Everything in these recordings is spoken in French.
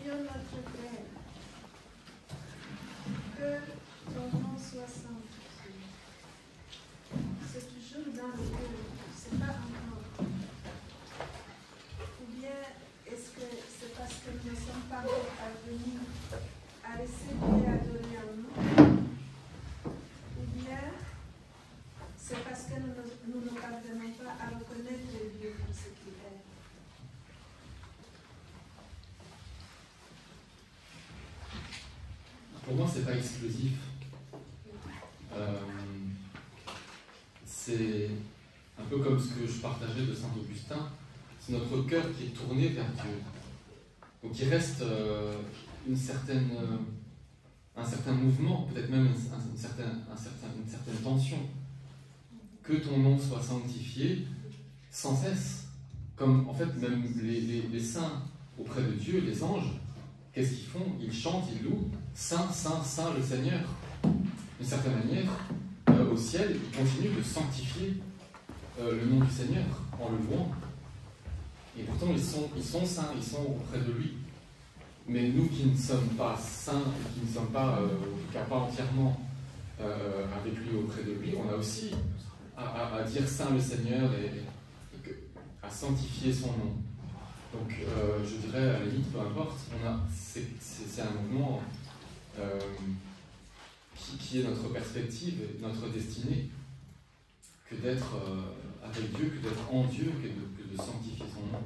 Dieu notre Père, que ton nom soit sanctifié. C'est toujours dans le cœur, c'est pas encore. Ou bien est-ce que c'est parce que nous ne sommes pas encore parvenus à laisser Dieu adorer en nous? Ou bien c'est parce que nous ne parvenons pas à reconnaître Dieu pour ce qu'il est? Pour moi, c'est pas exclusif. C'est un peu comme ce que je partageais de Saint-Augustin. C'est notre cœur qui est tourné vers Dieu. Donc il reste un certain mouvement, peut-être même une certaine tension. Que ton nom soit sanctifié sans cesse. Comme en fait même les saints auprès de Dieu, les anges, qu'est-ce qu'ils font? Ils chantent, ils louent. Saint, Saint, Saint le Seigneur. D'une certaine manière, au ciel, ils continuent de sanctifier le nom du Seigneur en le louant. Et pourtant, ils sont saints, ils sont auprès de lui. Mais nous qui ne sommes pas saints, qui ne sommes pas, en tout cas pas entièrement avec lui, auprès de lui, on a aussi à dire Saint le Seigneur et à sanctifier son nom. Donc, je dirais, à la limite, peu importe, c'est un mouvement qui est notre perspective, notre destinée, que d'être avec Dieu, que d'être en Dieu, que de sanctifier son nom.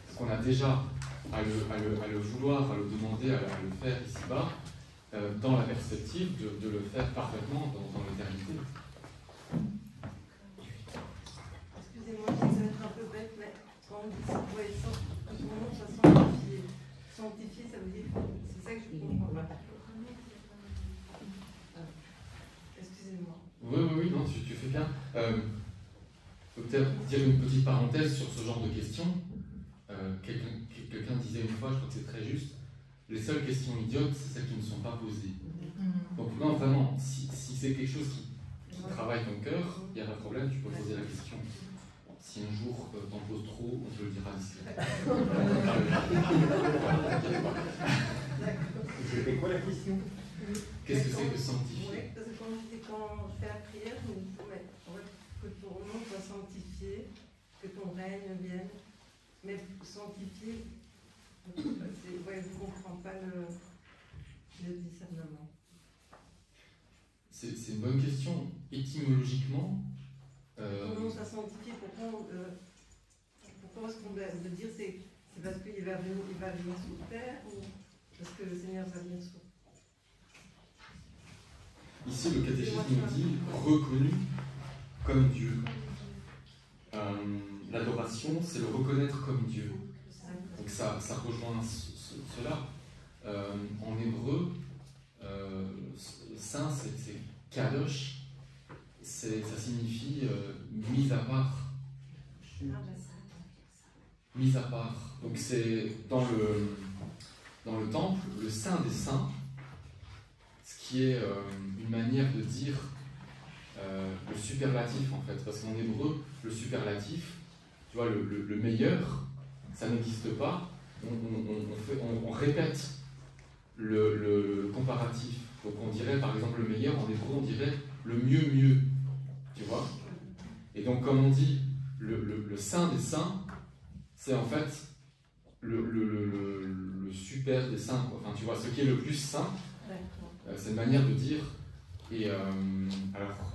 Parce qu'on a déjà à le vouloir, à le demander, à le faire ici-bas, dans la perspective de le faire parfaitement dans l'éternité. Excusez-moi, je vais être un peu bête, mais quand on dit que son nom soit sanctifié, sanctifié, ça veut dire, c'est ça que je comprends pas. Excusez-moi. Oui, non, tu fais bien. Peut-être dire une petite parenthèse sur ce genre de questions. Quelqu'un disait une fois, je crois que c'est très juste, les seules questions idiotes, c'est celles qui ne sont pas posées. Donc non, vraiment, si c'est quelque chose qui travaille ton cœur, il n'y a pas de problème, tu peux poser la question. Si un jour t'en poses trop, on te le dira d'ici. C'était quoi la question? Qu'est-ce que c'est que sanctifier? Oui, parce que quand je fais la prière, je me dis que ton nom soit sanctifié, que ton règne vienne, mais sanctifié, je ne comprends pas le discernement. C'est une bonne question. Étymologiquement, Ton nom soit sanctifié, pourquoi est-ce qu'on veut dire c'est parce qu'il va venir sur terre ou parce que le Seigneur va venir sur terre? Ici, le catéchisme nous dit reconnu comme Dieu. L'adoration, c'est le reconnaître comme Dieu. Donc ça rejoint cela. En hébreu, saint, c'est kadosh, ça signifie mis à part. Mis à part. Donc c'est dans le temple, le saint des saints, ce qui est une manière de dire le superlatif en fait, parce qu'en hébreu, le superlatif, tu vois, le meilleur, ça n'existe pas. On répète le comparatif. Donc on dirait par exemple le meilleur, en hébreu on dirait le mieux, tu vois. Et donc comme on dit le saint des saints, c'est en fait le super des saints, quoi. Enfin tu vois, ce qui est le plus saint, c'est une manière de dire. Et alors,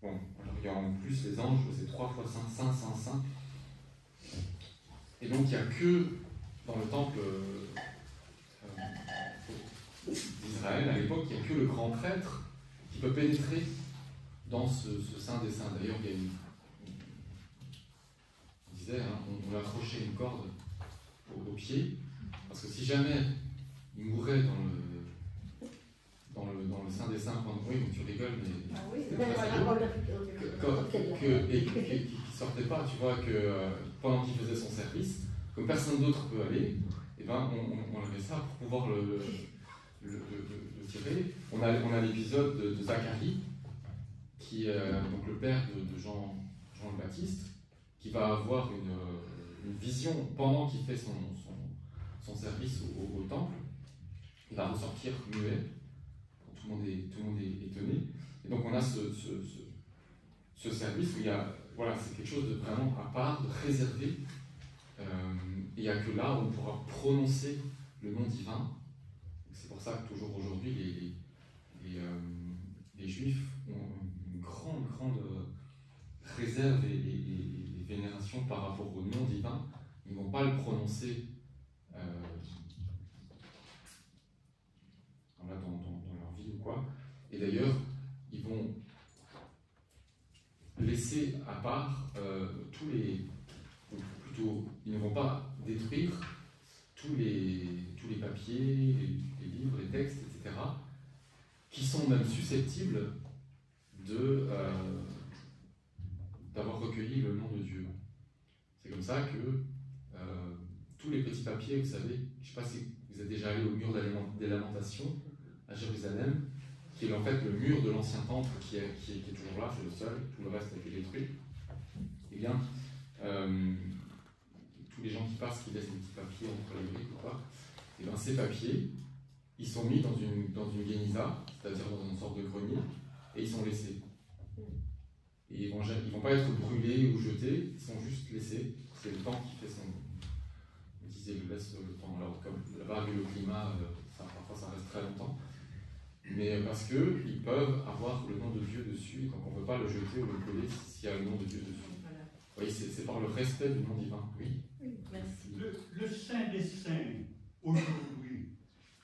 bon, il y a en plus les anges, c'est 3 fois saint, saint. Et donc il n'y a que dans le temple d'Israël, à l'époque, il n'y a que le grand prêtre qui peut pénétrer dans ce saint des saints. D'ailleurs, il y a on disait, hein, on lui accrochait une corde au pied, parce que si jamais il mourait dans le saint des saints, oui, tu rigoles, mais et qui sortait pas, tu vois, que pendant qu'il faisait son service, comme personne d'autre peut aller, et ben on avait ça pour pouvoir le tirer. On a l'épisode de Zacharie, qui est donc le père de Jean le Baptiste, qui va avoir une vision pendant qu'il fait son service au temple, il va ressortir muet. Tout le monde est étonné. Et donc on a ce service où il y a, voilà, c'est quelque chose de vraiment à part, de réservé. Et il n'y a que là où on pourra prononcer le nom divin. C'est pour ça que toujours aujourd'hui, les Juifs ont une grande réserve et vénération par rapport au nom divin. Ils ne vont pas le prononcer dans leur vie ou quoi. Et d'ailleurs, ils vont laisser à part tous les... ou plutôt, ils ne vont pas détruire tous les papiers, les livres, les textes, etc., qui sont même susceptibles d'avoir recueilli le nom de Dieu. C'est comme ça que tous les petits papiers, vous savez, je ne sais pas si vous êtes déjà allé au mur des Lamentations à Jérusalem, qui est en fait le mur de l'ancien temple qui est toujours là, c'est le seul, tout le reste a été détruit. Eh bien, tous les gens qui passent, qui laissent des petits papiers entre les briques ou quoi, et bien ces papiers, ils sont mis dans une guéniza, c'est-à-dire dans une sorte de grenier, et ils sont laissés. Et ils vont pas être brûlés ou jetés, ils sont juste laissés. C'est le temps qui fait son... On disait, il laisse le temps. Alors, comme là-bas, avec le climat, parfois ça reste très longtemps. Mais parce qu'ils peuvent avoir le nom de Dieu dessus, donc on ne peut pas le jeter ou le brûler s'il y a le nom de Dieu dessus. Voilà. Oui, c'est par le respect du nom divin. Oui. Merci. Le Saint des Saints, aujourd'hui,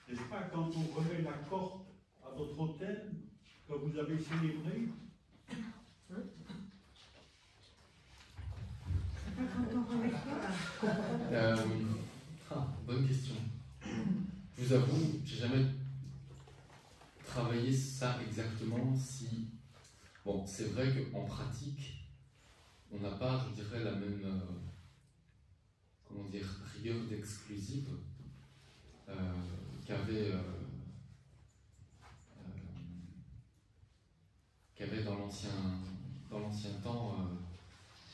n'est-ce pas quand on remet la corde à votre autel que vous avez célébré? Bonne question. Je vous avoue, j'ai jamais travaillé ça exactement. Si bon, c'est vrai qu'en pratique, on n'a pas, je dirais, la même comment dire, rigueur d'exclusive qu'avait dans l'ancien temps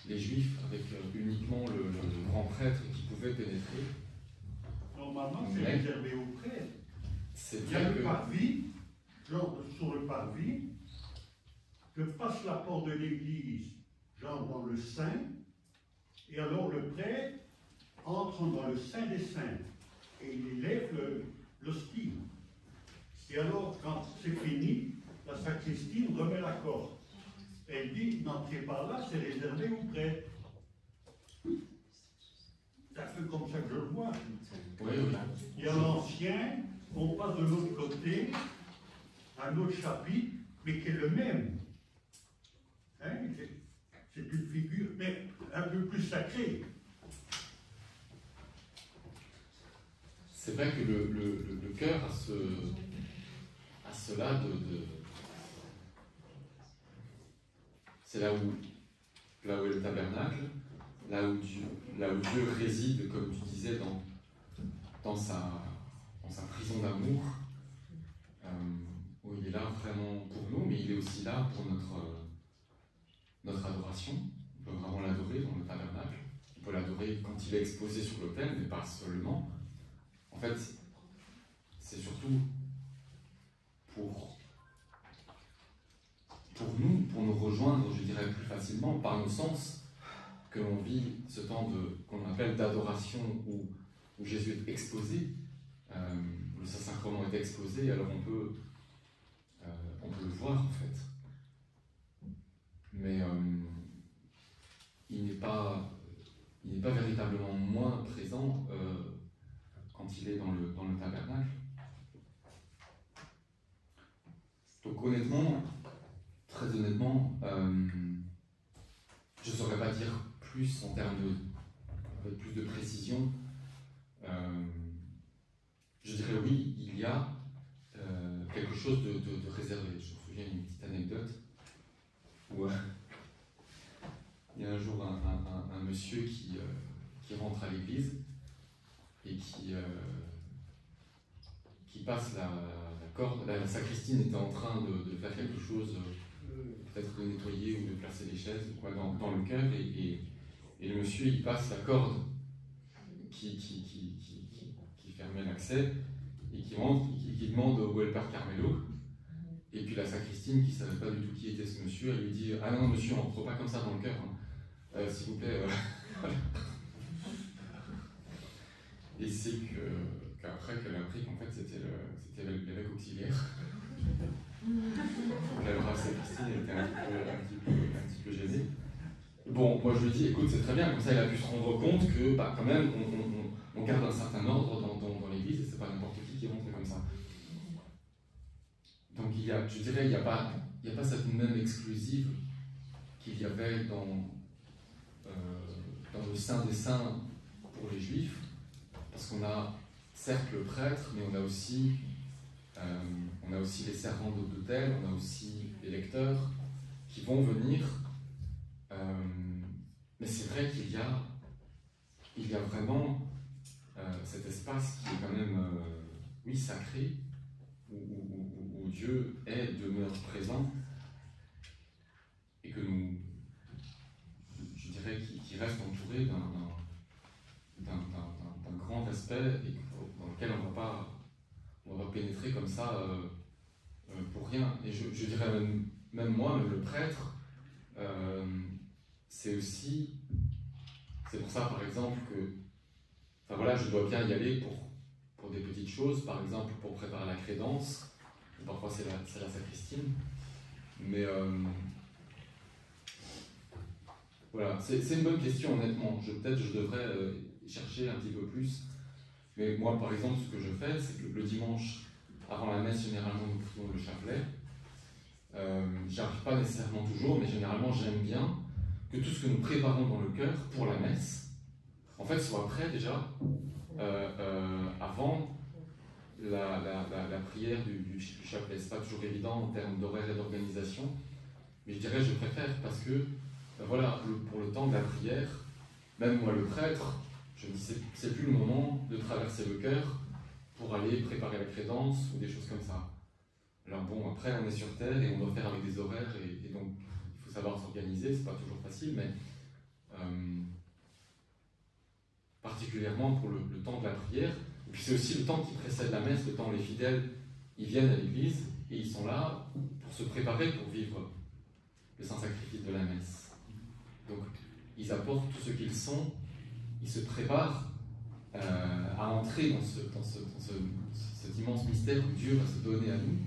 les Juifs, avec uniquement le grand prêtre qui pouvait pénétrer. Normalement, c'est réservé aux prêtres. C'est Il y a vrai le que... parvis, genre sur le parvis, je passe la porte de l'église, j'entre dans le Saint, et alors le prêtre entre dans le Saint des Saints, et il élève l'hostie. Et alors, quand c'est fini, la sacristie remet la corde. Elle dit, n'entrez pas là, c'est réservé aux prêtres. C'est un peu comme ça que je le vois. Oui. Il y a l'ancien, on passe de l'autre côté, un autre chapitre, mais qui est le même. Hein? C'est une figure, mais un peu plus sacrée. C'est vrai que le cœur a cela de... C'est là où est le tabernacle, là où Dieu réside, comme tu disais, dans sa prison d'amour, où il est là vraiment pour nous, mais il est aussi là pour notre adoration. On peut vraiment l'adorer dans le tabernacle. On peut l'adorer quand il est exposé sur l'autel, mais pas seulement. En fait, c'est surtout pour nous, pour nous rejoindre, je dirais plus facilement, par nos sens, que l'on vit ce temps qu'on appelle d'adoration, où Jésus est exposé, où le Saint-Sacrement est exposé, alors on peut le voir en fait. Mais il n'est pas véritablement moins présent quand il est dans le tabernacle. Donc honnêtement, très honnêtement, je ne saurais pas dire plus en termes avec plus de précision. Je dirais oui, il y a quelque chose de réservé. Je me souviens d'une petite anecdote où il y a un jour un monsieur qui rentre à l'église et qui passe la corde. La sacristine était en train de faire quelque chose, peut-être de nettoyer ou de placer les chaises ou quoi, dans le chœur, et le monsieur il passe la corde qui fermait l'accès, et qui rentre, qui demande où est le père Carmelo. Et puis la sacristine, qui ne savait pas du tout qui était ce monsieur, elle lui dit « Ah non, monsieur, on ne rentre pas comme ça dans le cœur, hein. S'il vous plaît. » Et c'est qu'après qu'elle a appris qu'en fait c'était l'évêque auxiliaire. Donc la brave sacristine, elle était un petit peu gênée. Bon, moi je lui dis, écoute, c'est très bien, comme ça elle a pu se rendre compte que bah, quand même on garde un certain ordre dans l'église, et c'est pas n'importe qui rentre comme ça. Donc je dirais, il n'y a pas cette même exclusive qu'il y avait dans le Saint des Saints pour les Juifs, parce qu'on a certes le prêtre, mais on a aussi les servants d'autel, on a aussi les lecteurs qui vont venir. Mais c'est vrai qu'il y a vraiment cet espace qui est quand même, oui, sacré, où Dieu demeure présent, et que je dirais, qui reste entouré d'un grand aspect, et dans lequel on va pas pénétrer comme ça pour rien. Et je dirais même moi, même le prêtre, c'est pour ça par exemple que, enfin voilà, je dois bien y aller pour des petites choses, par exemple pour préparer la crédence, parfois c'est la sacristine, mais voilà, c'est une bonne question honnêtement. Peut-être je devrais chercher un petit peu plus, mais moi par exemple ce que je fais, c'est que le dimanche avant la messe, généralement nous prions le chapelet. J'y arrive pas nécessairement toujours, mais généralement j'aime bien que tout ce que nous préparons dans le cœur pour la messe, en fait, soit prêt déjà avant la prière du chapelet. C'est pas toujours évident en termes d'horaire et d'organisation, mais je dirais je préfère parce que, voilà, pour le temps de la prière, même moi le prêtre, je me dis c'est plus le moment de traverser le cœur pour aller préparer la crédence ou des choses comme ça. Alors bon, après on est sur terre et on doit faire avec des horaires et donc il faut savoir s'organiser, c'est pas toujours facile, mais particulièrement pour le temps de la prière. Et puis c'est aussi le temps qui précède la messe, le temps où les fidèles ils viennent à l'église et ils sont là pour se préparer pour vivre le saint sacrifice de la messe. Donc ils apportent tout ce qu'ils sont, ils se préparent à entrer dans cet immense mystère que Dieu va se donner à nous.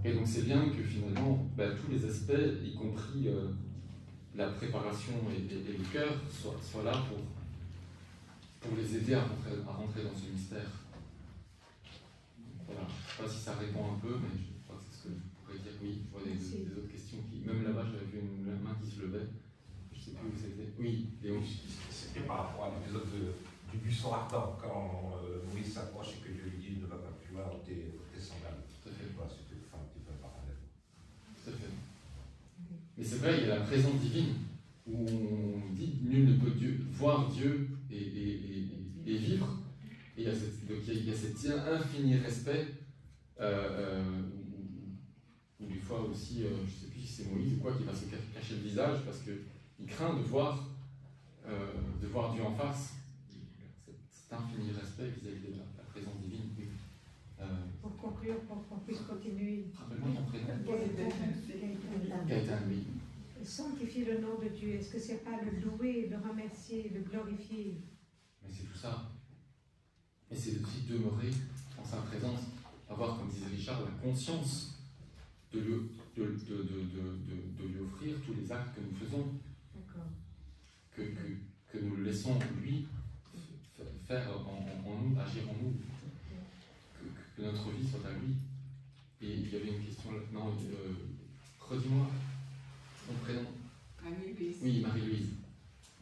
Et donc c'est bien que finalement, tous les aspects, y compris la préparation et le cœur, soient là pour les aider à rentrer dans ce mystère. Donc, voilà, je ne sais pas si ça répond un peu, mais je crois que c'est ce que je pourrais dire. Oui, je vois des autres questions qui... Même là-bas, j'avais vu une main qui se levait. Je ne sais plus où c'était. Oui, Léon. C'était par rapport à l'épisode du buisson ardent, quand Moïse s'approche et que Dieu lui dit ne va pas plus loin, ôter sandales. Tout à fait. Voilà, c'était un petit peu un parallèle. Tout à fait. Mais c'est vrai, il y a la présence divine, où on dit nul ne peut voir Dieu et vivre. Et il y a cet infini respect, où des fois aussi, je ne sais plus si c'est Moïse ou quoi, qui va se cacher le visage parce qu'il craint de voir Dieu en face. Cet infini respect vis-à-vis de la présence divine. Pour conclure, pour qu'on puisse continuer. Rappelle-moi ton prénom. Gaëtan, oui. Sanctifier le nom de Dieu, est-ce que c'est pas le louer, le remercier, le glorifier? Mais c'est tout ça. Mais c'est aussi demeurer en sa présence, avoir, comme disait Richard, la conscience de lui offrir tous les actes que nous faisons. D'accord. Que nous le laissons lui faire en nous, agir en nous. Que notre vie soit à lui. Et il y avait une question là. Non, redis-moi ton prénom. Marie-Louise. Oui, Marie-Louise.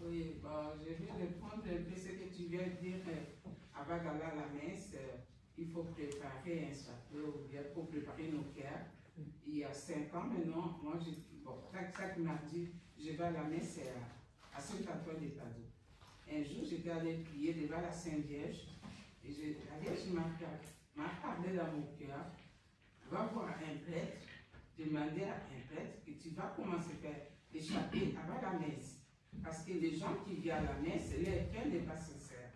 Oui, bon, je vais répondre un peu ce que tu viens de dire. Avant d'aller à la messe, il faut préparer un chapeau ou bien pour préparer nos cœurs. Il y a 5 ans maintenant, moi, ça qui m'a dit, je vais à la messe à Saint-Antoine de Padoue. Un jour, j'étais allée prier devant la Sainte Vierge et la Vierge m'a parlé dans mon cœur. Va voir un prêtre, demander à un prêtre que tu vas commencer à faire les chapeaux avant la messe. Parce que les gens qui viennent à la messe, leur cœur n'est pas sincère.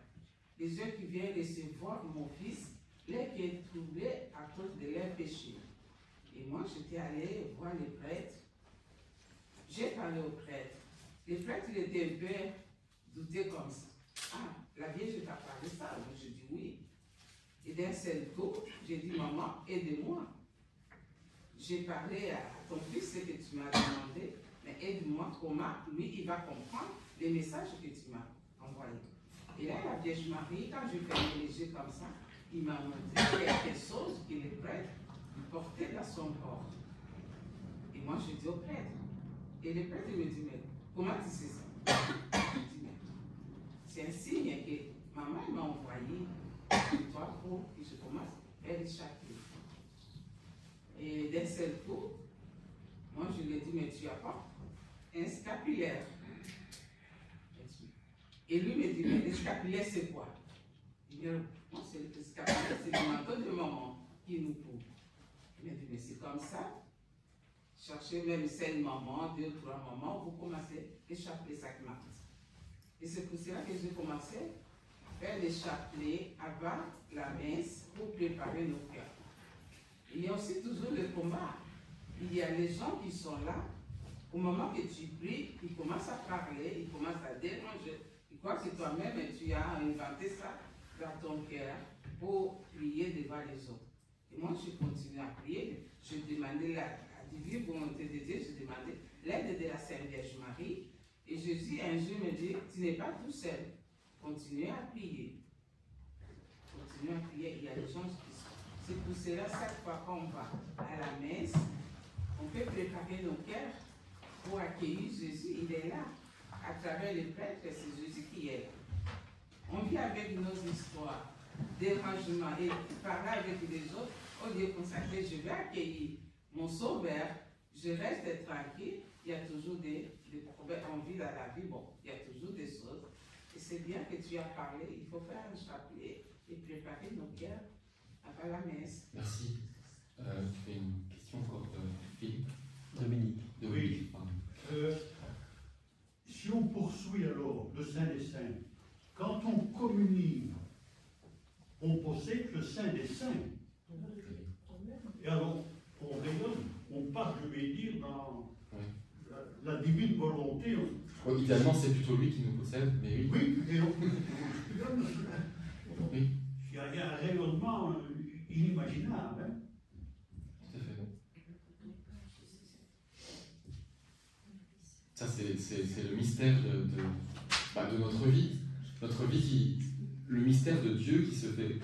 Les gens qui viennent recevoir mon fils, leur cœur est troublé à cause de leurs péchés. Et moi, j'étais allée voir les prêtres. J'ai parlé aux prêtres. Les prêtres, ils étaient un peu doutés comme ça. Ah, la Vierge t'a parlé ça? Moi, je dis oui. Et d'un seul coup, j'ai dit, maman, aide-moi. J'ai parlé à ton fils, ce que tu m'as demandé, mais aide-moi comment lui, il va comprendre les messages que tu m'as envoyés. Et là, la Vierge Marie, quand je fais les yeux comme ça, il m'a montré quelque chose que les prêtres portaient dans son corps. Et moi, je dis au prêtre. Et le prêtre me dit, mais comment tu sais ça? Je dis, mais c'est un signe que maman m'a envoyé toi pour que je commence à faire les chapitres. Et d'un seul coup, moi je lui ai dit, mais tu apportes un scapulaire. Et lui me dit, mais le scapulaire c'est quoi? Il dit, non, c'est le scapulaire, c'est le manteau de maman qui nous couvre. Il m'a dit, mais c'est comme ça. Cherchez même 5 mamans, 2 ou 3 mamans, vous commencez les chapelets sacrements. Et c'est pour cela que j'ai commencé à faire les chapelets avant la messe pour préparer nos cœurs. Il y a aussi toujours le combat. Il y a les gens qui sont là, au moment que tu pries, ils commencent à parler, ils commencent à déranger. Ils croient que toi-même, tu as inventé ça dans ton cœur pour prier devant les autres. Et moi, je continue à prier. Je demandais la divine volonté de Dieu, je demandais l'aide de la Sainte Vierge Marie. Et Jésus, un jour, me dit, tu n'es pas tout seul. Continuez à prier. Continuez à prier. Il y a des gens qui sont. C'est pour cela, chaque fois qu'on va à la messe, on peut préparer nos cœurs pour accueillir Jésus. Il est là. À travers les prêtres, c'est Jésus qui est là. On vit avec nos histoires, dérangements et parler avec les autres. Au lieu de consacrer, je vais accueillir mon sauveur, je reste tranquille. Il y a toujours des problèmes. On vit dans la vie, bon, il y a toujours des choses. Et c'est bien que tu as parlé. Il faut faire un chapelet et préparer nos cœurs avant la messe. Merci. Tu fais une question encore, Philippe? Dominique. Oui. Si on poursuit alors le Saint des Saints, quand on communie, on possède le Saint des Saints. Et alors, on rayonne, on part, je vais dire, dans la divine volonté. Ouais, idéalement, c'est plutôt lui qui nous possède, mais oui. Oui, et on, Oui. il y a un rayonnement inimaginable. Hein. Tout à fait. Ça, c'est le mystère de notre vie. Notre vie, le mystère de Dieu qui se fait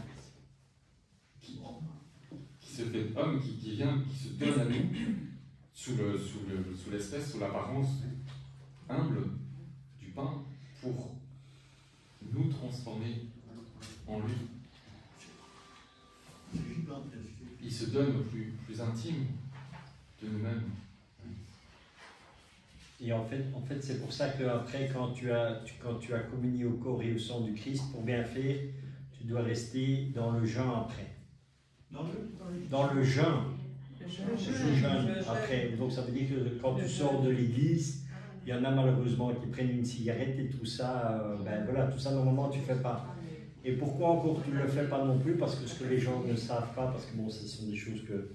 homme, qui vient, qui se donne à nous sous l'espèce, sous l'apparence humble du pain pour nous transformer en lui. Il se donne au plus intime de nous-mêmes. Et en fait c'est pour ça qu'après, quand tu as communié au corps et au sang du Christ, pour bien faire, tu dois rester dans le jeûne après. Dans le jeûne. Le jeûne après. Donc ça veut dire que quand tu sors de l'église, il y en a malheureusement qui prennent une cigarette et tout ça. Voilà, tout ça normalement tu ne fais pas. Et pourquoi encore tu ne le fais pas non plus? Parce que ce que les gens ne savent pas, parce que bon, ce sont des choses que,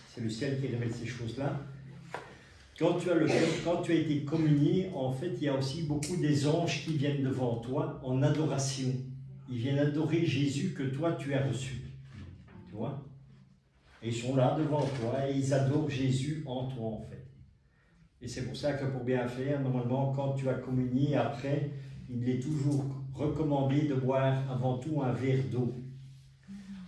c'est le ciel qui révèle ces choses-là. Quand tu as été communié, en fait, il y a aussi beaucoup des anges qui viennent devant toi en adoration. Ils viennent adorer Jésus que toi tu as reçu. Tu vois? Et ils sont là devant toi et ils adorent Jésus en toi, en fait. Et c'est pour ça que pour bien faire, normalement, quand tu as communié après, il est toujours recommandé de boire avant tout un verre d'eau.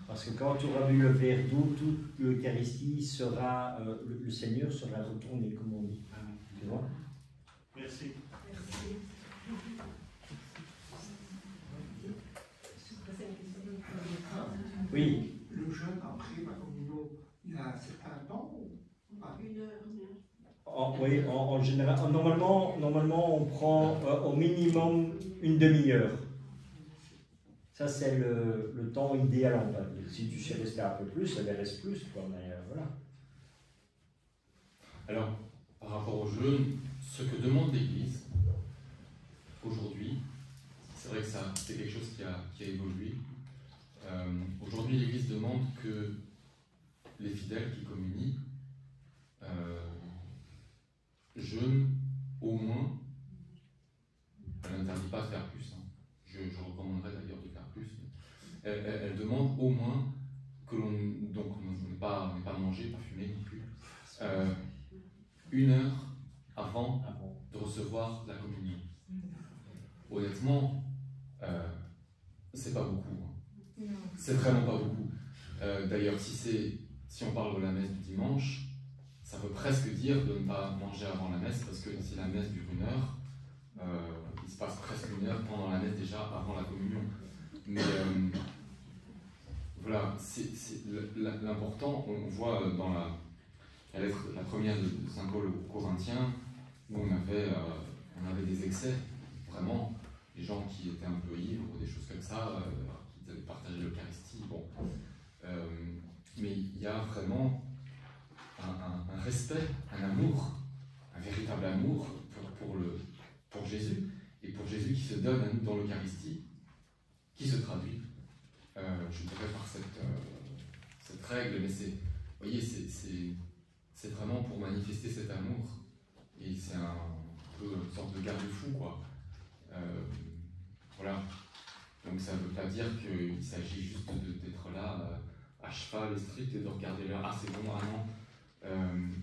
Parce que quand tu auras bu le verre d'eau, toute l'Eucharistie sera, le Seigneur sera retourné, comme on dit. Tu vois? Merci. Oui. Le jeûne après la communion, il y a un certain temps ou pas? 1 heure. Oui, en général. Normalement, on prend au minimum une demi-heure. Ça, c'est le temps idéal. En fait. Si tu sais rester un peu plus, ça va rester plus. Quoi, mais, voilà. Alors, par rapport au jeûne, ce que demande l'Église aujourd'hui, c'est vrai que c'est quelque chose qui a évolué. Aujourd'hui, l'Église demande que les fidèles qui communient jeûnent au moins. Elle n'interdit pas de faire plus. Hein. Je recommanderais d'ailleurs de faire plus. Elle demande au moins que l'on n'ait pas mangé, pas fumé non plus, 1 heure avant de recevoir la communion. Honnêtement, c'est pas beaucoup. Hein. C'est vraiment pas beaucoup. D'ailleurs, si on parle de la messe du dimanche, ça veut presque dire de ne pas manger avant la messe, parce que si la messe dure 1 heure, il se passe presque 1 heure pendant la messe déjà avant la communion. Mais voilà, c'est l'important. On voit dans la lettre, la première de Saint Paul aux Corinthiens, où on avait des excès, vraiment, des gens qui étaient un peu ivres ou des choses comme ça, qui avaient partagé l'Eucharistie. Bon. Mais il y a vraiment un respect, un amour, un véritable amour pour Jésus, et pour Jésus qui se donne à nous dans l'Eucharistie, qui se traduit, je dirais, par cette règle, mais vous voyez, c'est vraiment pour manifester cet amour, et c'est un peu une sorte de garde-fou, quoi. Voilà. Donc ça ne veut pas dire qu'il s'agit juste d'être là à cheval et strict et de regarder là, ah c'est bon, ah non.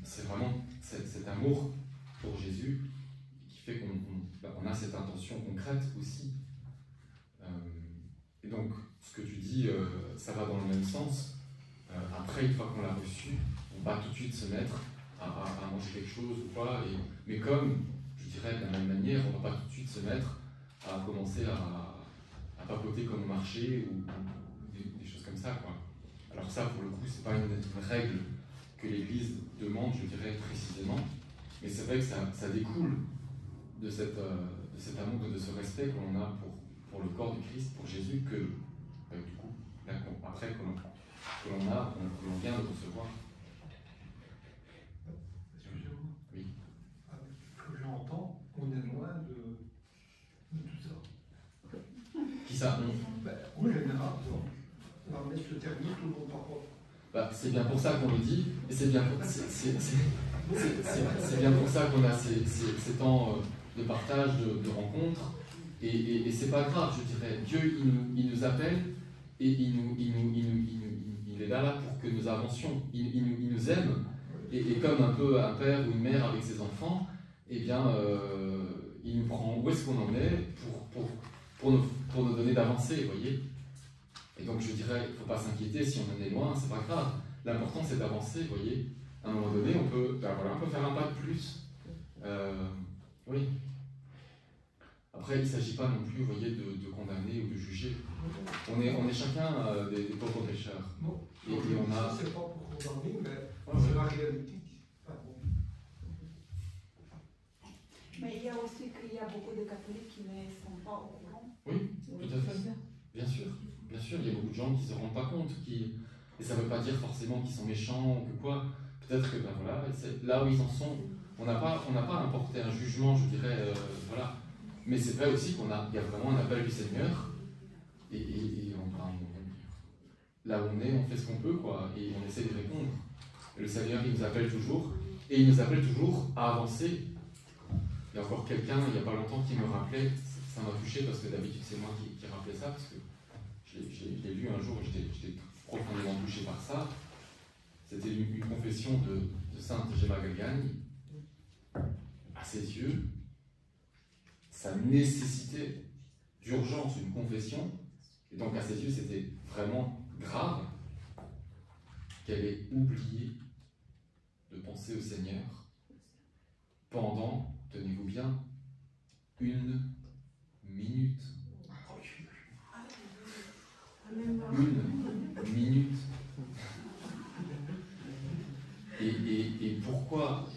C'est vraiment cet amour pour Jésus qui fait qu'on a cette intention concrète aussi. Et donc, ce que tu dis, ça va dans le même sens. Après, une fois qu'on l'a reçu, on va tout de suite se mettre à manger quelque chose ou quoi. Mais comme, je dirais, de la même manière, on ne va pas tout de suite se mettre à commencer à papoter comme au marché ou des choses comme ça, quoi. Alors ça, pour le coup, c'est pas une règle que l'Église demande, je dirais, précisément, mais c'est vrai que ça découle de cet amour et de ce respect que l'on a pour le corps du Christ, pour Jésus, que du coup, après que l'on vient de recevoir. Excusez-moi. Oui. Que j'entends, on est loin de tout ça. Qui ça En général, la messe se termine, tout le monde parle. C'est bien pour ça qu'on le dit, et c'est bien pour ça qu'on a ces temps de partage, de rencontres, et c'est pas grave, je dirais. Dieu, il nous appelle, et il est là pour que nous avancions. Il nous aime, et comme un peu un père ou une mère avec ses enfants, eh bien, il nous prend où est-ce qu'on en est pour nous donner d'avancer, vous voyez. Et donc je dirais, il ne faut pas s'inquiéter si on en est loin, c'est pas grave. L'important c'est d'avancer, vous voyez. À un moment donné, on peut faire un pas de plus. Oui. Après, il ne s'agit pas non plus, vous voyez, de condamner ou de juger. On est chacun des pauvres pécheurs. Non, et on a... c'est pas pour condamner, mais c'est la réalité. Mais il y a aussi qu'il y a beaucoup de catholiques qui ne sont pas au courant. Oui, tout à fait. Bien sûr, il y a beaucoup de gens qui ne se rendent pas compte. Et ça ne veut pas dire forcément qu'ils sont méchants ou que quoi. Peut-être que voilà, là où ils en sont, on n'a pas à importer un jugement, je dirais, voilà. Mais c'est vrai aussi qu'il y a vraiment un appel du Seigneur. Et là où on est, on fait ce qu'on peut, quoi. Et on essaie de répondre. Et le Seigneur, il nous appelle toujours. Et il nous appelle toujours à avancer. Il y a encore quelqu'un, il n'y a pas longtemps, qui me rappelait, ça m'a touché parce que d'habitude c'est moi qui rappelais ça, parce que je l'ai lu un jour et j'étais profondément touché par ça. C'était une confession de Sainte Gemma Galgani. À ses yeux, ça nécessitait d'urgence une confession, et donc à ses yeux c'était vraiment grave qu'elle ait oublié de penser au Seigneur pendant, tenez-vous bien, 1 minute. 1 minute. Et pourquoi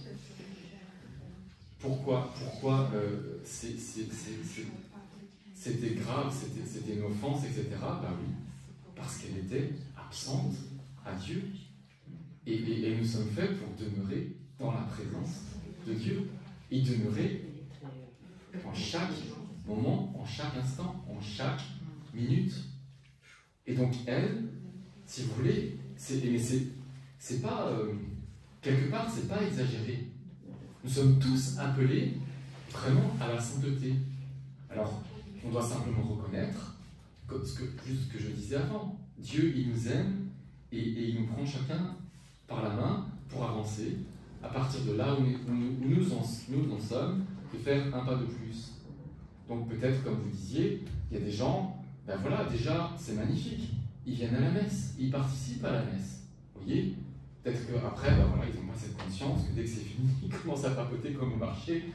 c'était grave, c'était une offense, etc. Ben oui, parce qu'elle était absente à Dieu. Et nous sommes faits pour demeurer dans la présence de Dieu. Il demeurait en chaque moment, en chaque instant, en chaque minute. Et donc elle, si vous voulez, c'est pas quelque part, c'est pas exagéré. Nous sommes tous appelés vraiment à la sainteté. Alors, on doit simplement reconnaître juste ce que je disais avant. Dieu, il nous aime et il nous prend chacun par la main pour avancer à partir de là où nous en sommes, de faire un pas de plus. Donc peut-être, comme vous disiez, il y a des gens, ben voilà, déjà, c'est magnifique. Ils viennent à la messe, ils participent à la messe. Vous voyez? Peut-être qu'après, ben voilà, ils n'ont pas cette conscience que dès que c'est fini, ils commencent à papoter comme au marché.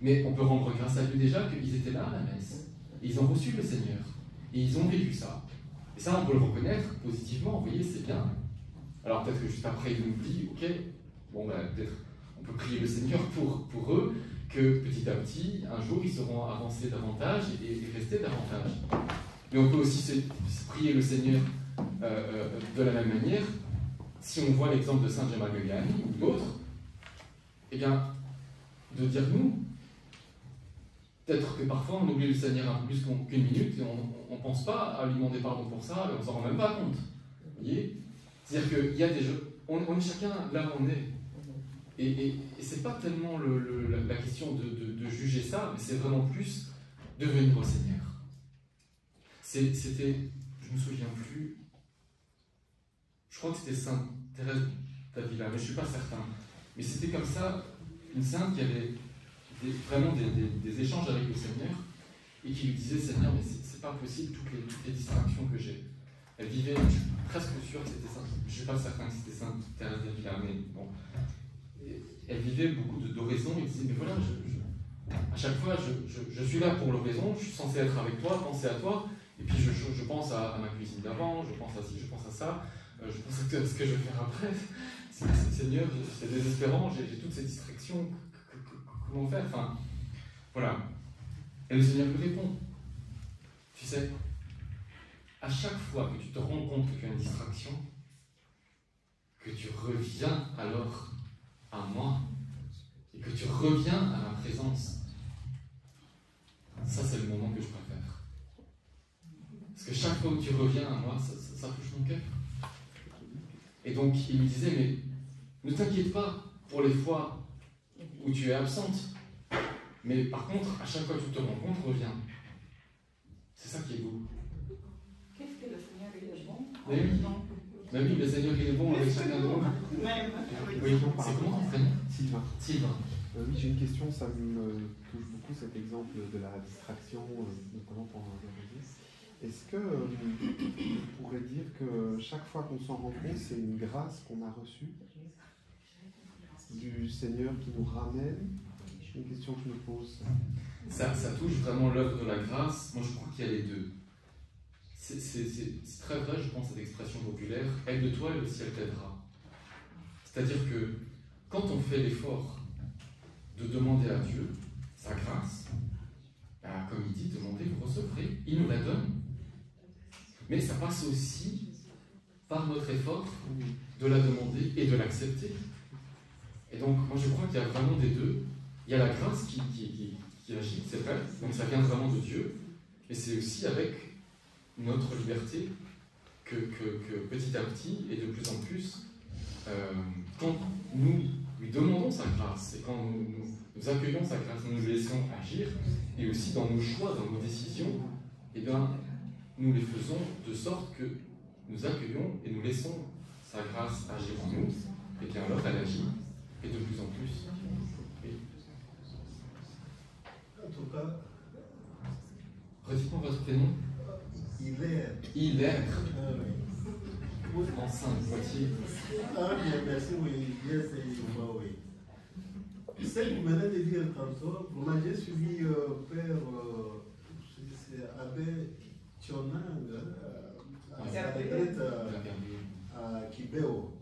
Mais on peut rendre grâce à Dieu déjà qu'ils étaient là à la messe. Et ils ont reçu le Seigneur. Et ils ont vécu ça. Et ça, on peut le reconnaître positivement. Vous voyez, c'est bien. Alors peut-être que juste après, ils nous disent, ok, bon, ben, peut-être on peut prier le Seigneur pour eux, que petit à petit, un jour, ils seront avancés davantage et rester davantage. Mais on peut aussi se prier le Seigneur de la même manière. Si on voit l'exemple de Saint Gemma Gugliani ou d'autres, eh bien, de dire nous, peut-être que parfois on oublie le Seigneur un peu plus qu'une minute et on ne pense pas à lui demander pardon pour ça, et on ne s'en rend même pas compte. Vous voyez? C'est-à-dire qu'il y a des jeux, on est chacun là où on est. Et c'est pas tellement la question de juger ça, mais c'est vraiment plus de venir au Seigneur. C'était, je me souviens plus, je crois que c'était Sainte Thérèse d'Avila, mais je ne suis pas certain. Mais c'était comme ça, une sainte qui avait vraiment des échanges avec le Seigneur et qui lui disait, Seigneur, mais c'est pas possible toutes les distractions que j'ai. Elle vivait, je suis presque sûr que c'était Sainte, je ne suis pas certain que c'était Sainte Thérèse d'Avila, mais bon. Elle vivait beaucoup d'oraisons et disait, mais voilà, à chaque fois, je suis là pour l'oraison, je suis censé être avec toi, penser à toi, et puis je pense à ma cuisine d'avant, je pense à ci, je pense à ça, je pense à ce que je vais faire après. Seigneur, c'est désespérant, j'ai toutes ces distractions, comment faire? Enfin, voilà. Et le Seigneur lui répond. Tu sais, à chaque fois que tu te rends compte qu'il y a une distraction, que tu reviens alors à moi, et que tu reviens à ma présence, ça c'est le moment que je préfère. Parce que chaque fois que tu reviens à moi, ça touche mon cœur. Et donc il me disait, mais ne t'inquiète pas pour les fois où tu es absente, mais par contre, à chaque fois que tu te rends compte, reviens. C'est ça qui est beau. Qu'est-ce que le Seigneur est bon? Mais oui, le Seigneur il est bon avec chacun de nous. Oui, c'est comment ton prénom? Sylvain. Sylvain. Oui, j'ai une question, ça me touche beaucoup cet exemple de la distraction, notamment pendant la réveil. Est-ce que on pourrait dire que chaque fois qu'on s'en rend compte, c'est une grâce qu'on a reçue du Seigneur qui nous ramène? C'est une question que je me pose. Ça touche vraiment l'œuvre de la grâce. Moi, je crois qu'il y a les deux. C'est très vrai, je pense, cette expression populaire, aide-toi et le ciel t'aidera. C'est-à-dire que quand on fait l'effort de demander à Dieu sa grâce, ben, comme il dit, demandez, vous recevrez, il nous la donne. Mais ça passe aussi par notre effort de la demander et de l'accepter. Et donc, moi je crois qu'il y a vraiment des deux. Il y a la grâce qui agit, c'est vrai, donc ça vient vraiment de Dieu, mais c'est aussi avec notre liberté que petit à petit, et de plus en plus, quand nous lui demandons sa grâce, et quand nous accueillons sa grâce, nous le laissons agir, et aussi dans nos choix, dans nos décisions, eh bien, nous les faisons de sorte que nous accueillons et nous laissons sa grâce agir en nous, et bien alors elle agit, et de plus en plus. Oui. En tout cas, redites-moi votre prénom. Hilaire. Oui. Enceinte, Poitiers. Ah, bien, merci, oui. Bien, c'est une fois, oui. Ce que vous venez de dire tantôt, moi j'ai suivi Père, c'est Abbé Chonang, à sa retraite à Kibéo.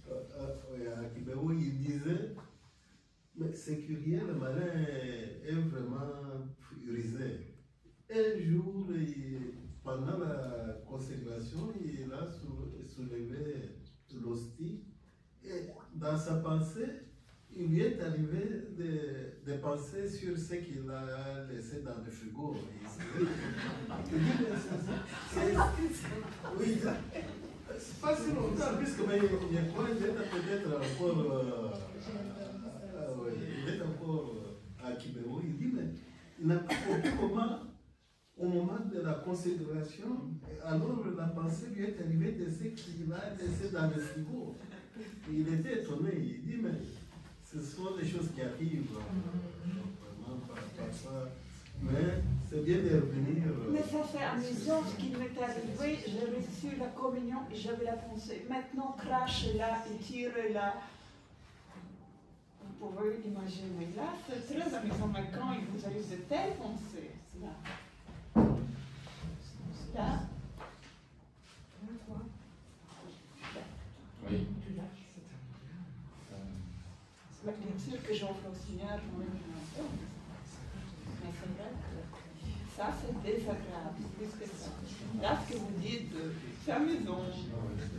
À Kibéo, il disait, mais c'est curieux, le malin est vraiment rusé. Un jour, pendant la consécration, il a soulevé l'hostie et dans sa pensée, il lui est arrivé de penser sur ce qu'il a laissé dans le frigo. Oui, c'est pas si longtemps, puisque il est peut-être encore, il est encore à Kibéro. Il dit, mais il n'a pas compris comment, au moment de la consécration, alors la pensée lui est arrivée de ce qu'il a laissé dans le frigo. Il était étonné, il dit, mais ce sont des choses qui arrivent, vraiment pas ça. Mais c'est bien de revenir. Mais ça fait amusant ce qui m'est arrivé. J'ai reçu la communion et j'avais la pensée. Maintenant, crache-la et tire-la. Vous pouvez imaginer. Là, c'est très amusant. Mais quand il vous arrive de telles pensées, là. Là. Oui. Bien sûr que j'offre au Seigneur mon imagination. Mais c'est vrai que ça, c'est désagréable, plus que ça. Là, ce que vous dites, c'est amusant.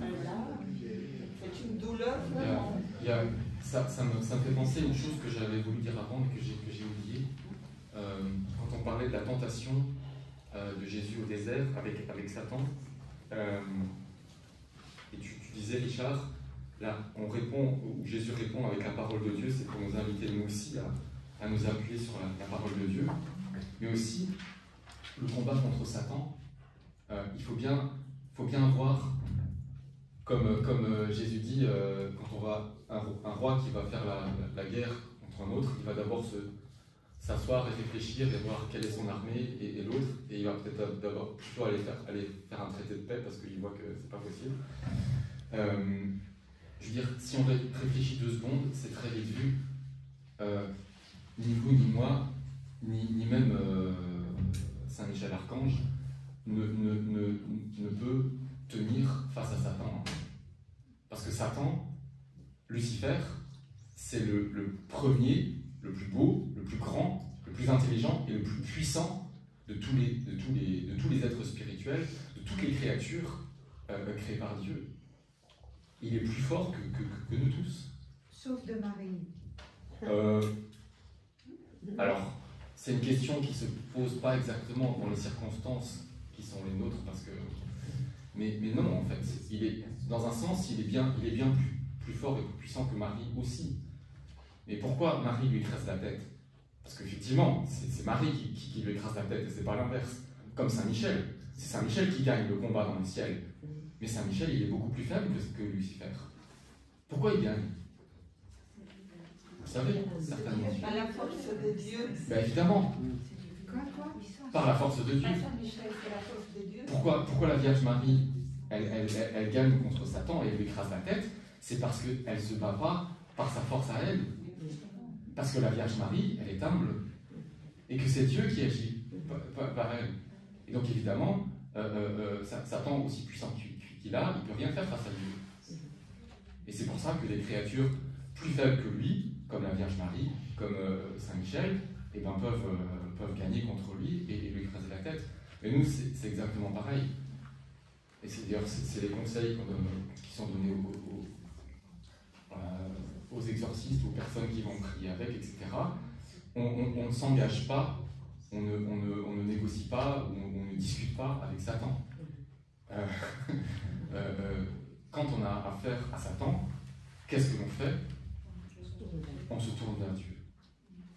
Mais là, c'est une douleur vraiment. Ça me fait penser à une chose que j'avais voulu dire avant, mais que j'ai oublié. Quand on parlait de la tentation de Jésus au désert avec Satan, et tu disais, Richard, là, on répond, ou Jésus répond avec la parole de Dieu, c'est pour nous inviter nous aussi à nous appuyer sur la parole de Dieu, mais aussi le combat contre Satan. Il faut bien voir, comme Jésus dit, quand on va un roi qui va faire la guerre contre un autre, il va d'abord s'asseoir et réfléchir et voir quelle est son armée et l'autre, et il va peut-être d'abord plutôt aller faire un traité de paix parce qu'il voit que c'est pas possible. Je veux dire, si on réfléchit 2 secondes, c'est très vite vu. Ni vous, ni moi, ni même Saint Michel Archange ne peut tenir face à Satan. Parce que Satan, Lucifer, c'est le premier, le plus beau, le plus grand, le plus intelligent et le plus puissant de tous les êtres spirituels, de toutes les créatures créées par Dieu. Il est plus fort que nous tous. Sauf de Marie. Alors, c'est une question qui ne se pose pas exactement dans les circonstances qui sont les nôtres, parce que... Mais non, en fait, dans un sens, il est bien plus fort et plus puissant que Marie aussi. Mais pourquoi Marie lui écrase la tête? Parce qu'effectivement, c'est Marie qui lui écrase la tête, et c'est pas l'inverse. Comme Saint Michel. C'est Saint Michel qui gagne le combat dans le ciel. Mais Saint Michel, il est beaucoup plus faible que Lucifer. Pourquoi il gagne? Vous savez, certainement. Par la force de Dieu. Ben évidemment. Par la force de Dieu. Saint Michel, c'est la force de Dieu. Pourquoi la Vierge Marie, elle gagne contre Satan et elle lui écrase la tête? C'est parce qu'elle ne se bat pas par sa force à elle. Parce que la Vierge Marie, elle est humble. Et que c'est Dieu qui agit par elle. Et donc évidemment, Satan, aussi puissant qu'il a, il ne peut rien faire face à Dieu. Et c'est pour ça que les créatures plus faibles que lui, comme la Vierge Marie, comme Saint Michel, eh ben, peuvent gagner contre lui et lui écraser la tête. Mais nous, c'est exactement pareil. Et d'ailleurs, c'est les conseils qui sont donnés aux exorcistes, aux personnes qui vont prier avec, etc. On ne s'engage pas, on ne négocie pas, on ne discute pas avec Satan. Quand on a affaire à Satan, qu'est-ce que l'on fait? On se tourne vers Dieu.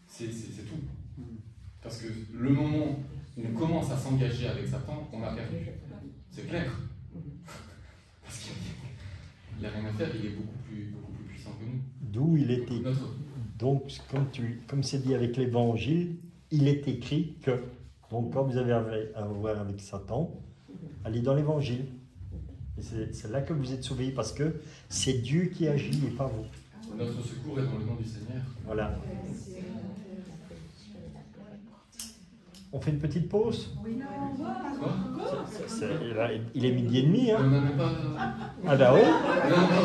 C'est tout. Parce que le moment où on commence à s'engager avec Satan, on a perdu. C'est clair. Parce qu'il n'y a rien à faire, il est beaucoup plus puissant que nous. D'où il est écrit. Donc, comme c'est dit avec l'Évangile, il est écrit que, donc quand vous avez à voir avec Satan, allez dans l'Évangile. Et c'est là que vous êtes sauvés, parce que c'est Dieu qui agit et pas vous. Notre secours est dans le nom du Seigneur. Voilà. On fait une petite pause? Oui, non. Il est 12h30, hein? On n'en a pas... Ah bah oui. On n'a pas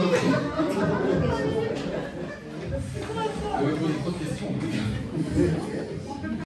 poser trop de questions.